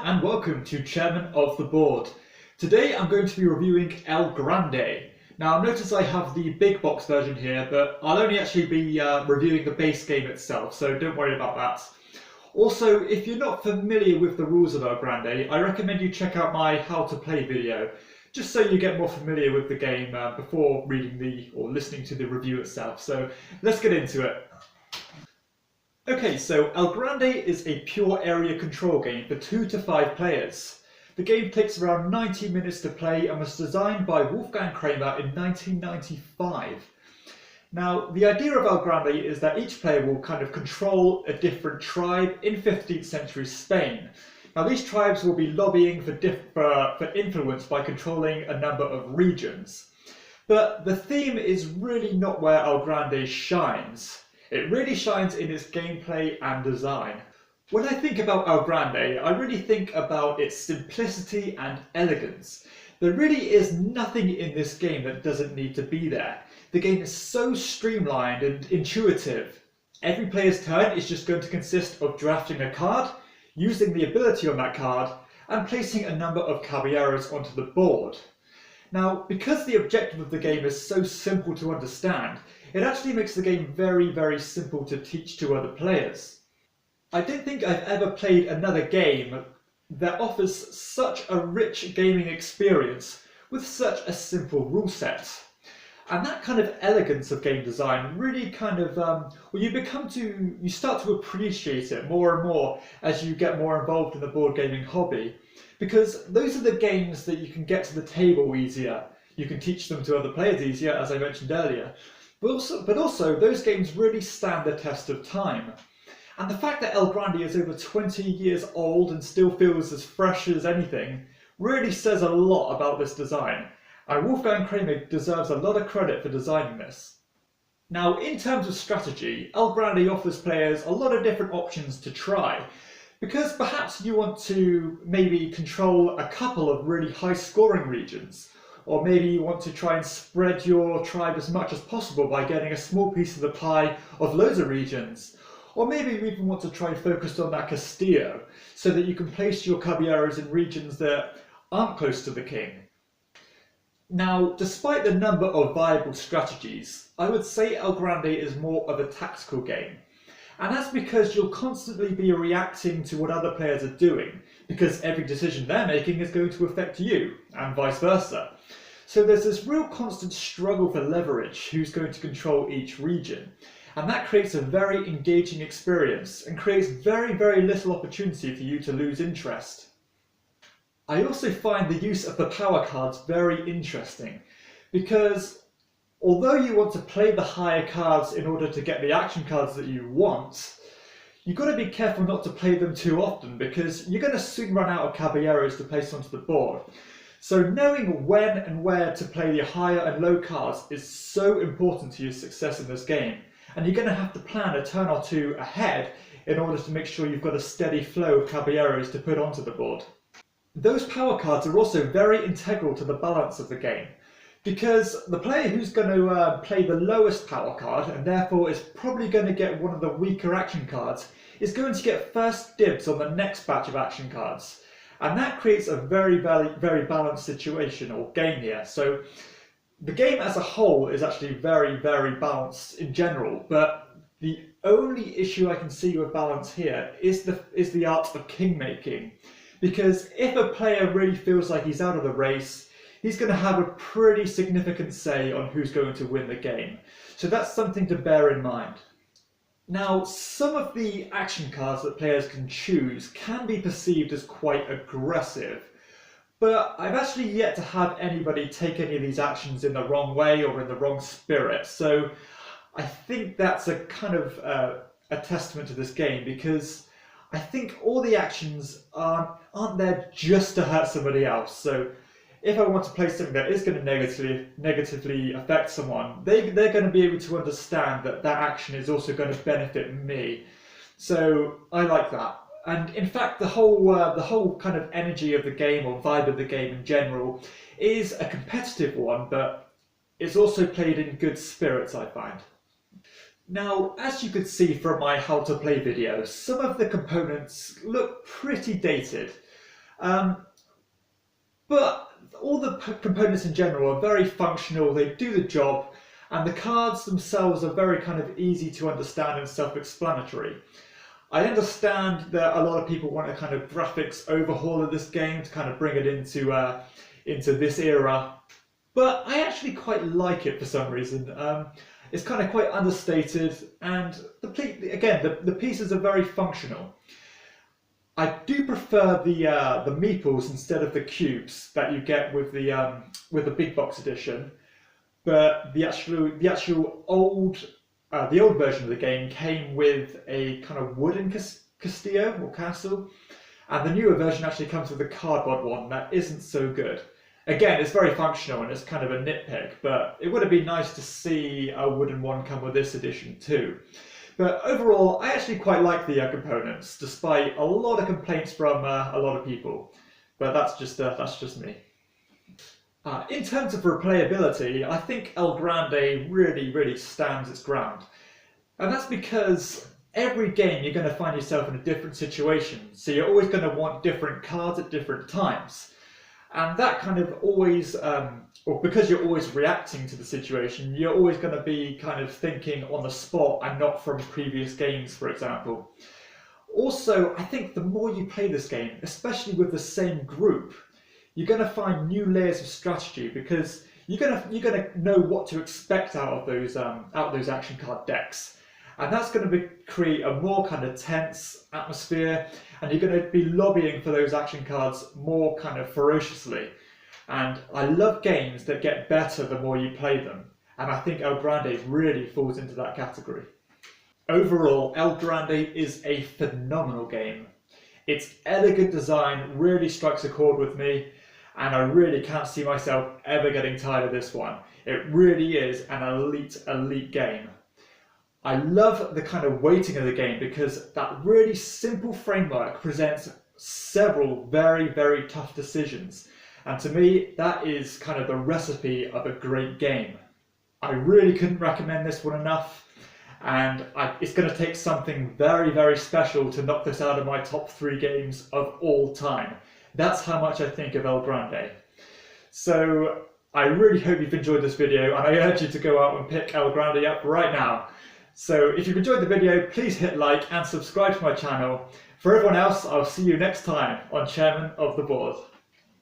and welcome to Chairman of the Board. Today I'm going to be reviewing El Grande. Now notice I have the big box version here, but I'll only actually be reviewing the base game itself, so don't worry about that. Also, if you're not familiar with the rules of El Grande, I recommend you check out my how to play video, just so you get more familiar with the game before reading or listening to the review itself. So let's get into it. Okay, so El Grande is a pure area control game for 2 to 5 players. The game takes around 90 minutes to play and was designed by Wolfgang Kramer in 1995. Now, the idea of El Grande is that each player will kind of control a different tribe in 15th century Spain. Now, these tribes will be lobbying for influence by controlling a number of regions. But the theme is really not where El Grande shines. It really shines in its gameplay and design. When I think about El Grande, I really think about its simplicity and elegance. There really is nothing in this game that doesn't need to be there. The game is so streamlined and intuitive. Every player's turn is just going to consist of drafting a card, using the ability on that card, and placing a number of caballeros onto the board. Now, because the objective of the game is so simple to understand, it actually makes the game very, very simple to teach to other players. I don't think I've ever played another game that offers such a rich gaming experience with such a simple rule set. And that kind of elegance of game design really kind of, you start to appreciate it more and more as you get more involved in the board gaming hobby. Because those are the games that you can get to the table easier. You can teach them to other players easier, as I mentioned earlier. But also, those games really stand the test of time. And the fact that El Grande is over 20 years old and still feels as fresh as anything really says a lot about this design. And Wolfgang Kramer deserves a lot of credit for designing this. Now, in terms of strategy, El Grande offers players a lot of different options to try. Because perhaps you want to maybe control a couple of really high scoring regions. Or maybe you want to try and spread your tribe as much as possible by getting a small piece of the pie of loads of regions. Or maybe you even want to try and focus on that Castillo, so that you can place your caballeros in regions that aren't close to the king. Now, despite the number of viable strategies, I would say El Grande is more of a tactical game. And that's because you'll constantly be reacting to what other players are doing, because every decision they're making is going to affect you, and vice versa. So there's this real constant struggle for leverage, who's going to control each region. And that creates a very engaging experience, and creates very, very little opportunity for you to lose interest. I also find the use of the power cards very interesting, because although you want to play the higher cards in order to get the action cards that you want, you've got to be careful not to play them too often, because you're going to soon run out of caballeros to place onto the board. So knowing when and where to play the higher and low cards is so important to your success in this game, and you're going to have to plan a turn or two ahead in order to make sure you've got a steady flow of caballeros to put onto the board. Those power cards are also very integral to the balance of the game, because the player who's going to play the lowest power card, and therefore is probably going to get one of the weaker action cards, is going to get first dibs on the next batch of action cards. And that creates a very, very, very balanced situation or game here. So the game as a whole is actually very, very balanced in general, but the only issue I can see with balance here is the art of king making. Because if a player really feels like he's out of the race, he's going to have a pretty significant say on who's going to win the game. So that's something to bear in mind. Now, some of the action cards that players can choose can be perceived as quite aggressive, but I've actually yet to have anybody take any of these actions in the wrong way or in the wrong spirit. So I think that's a kind of a testament to this game, because I think all the actions aren't there just to hurt somebody else. So if I want to play something that is going to negatively affect someone, they're going to be able to understand that that action is also going to benefit me. So I like that. And in fact, the whole kind of energy of the game, or vibe of the game in general, is a competitive one, but it's also played in good spirits, I find. Now, as you could see from my how to play video, some of the components look pretty dated. Um, but all the components in general are very functional, they do the job, and the cards themselves are very kind of easy to understand and self-explanatory. I understand that a lot of people want a kind of graphics overhaul of this game to kind of bring it into this era, but I actually quite like it for some reason. It's kind of quite understated, and the pieces are very functional. I do prefer the meeples instead of the cubes that you get with the big box edition, but the old version of the game came with a kind of wooden castillo or castle, and the newer version actually comes with a cardboard one that isn't so good. Again, it's very functional and it's kind of a nitpick, but it would have been nice to see a wooden one come with this edition too. But overall, I actually quite like the components, despite a lot of complaints from a lot of people. But that's just me. In terms of replayability, I think El Grande really stands its ground. And that's because every game you're going to find yourself in a different situation, so you're always going to want different cards at different times. And that kind of always, or because you're always reacting to the situation, you're always going to be kind of thinking on the spot and not from previous games, for example. Also, I think the more you play this game, especially with the same group, you're going to find new layers of strategy because you're going to know what to expect out of those action card decks, and that's going to create a more kind of tense atmosphere, and you're going to be lobbying for those action cards more kind of ferociously. And I love games that get better the more you play them, and I think El Grande really falls into that category. Overall, El Grande is a phenomenal game. Its elegant design really strikes a chord with me, and I really can't see myself ever getting tired of this one. It really is an elite game. I love the kind of weighting of the game because that really simple framework presents several very tough decisions. And to me, that is kind of the recipe of a great game. I really couldn't recommend this one enough, and it's going to take something very special to knock this out of my top 3 games of all time. That's how much I think of El Grande. So I really hope you've enjoyed this video, and I urge you to go out and pick El Grande up right now. So if you've enjoyed the video, please hit like and subscribe to my channel. For everyone else, I'll see you next time on Chairman of the Board.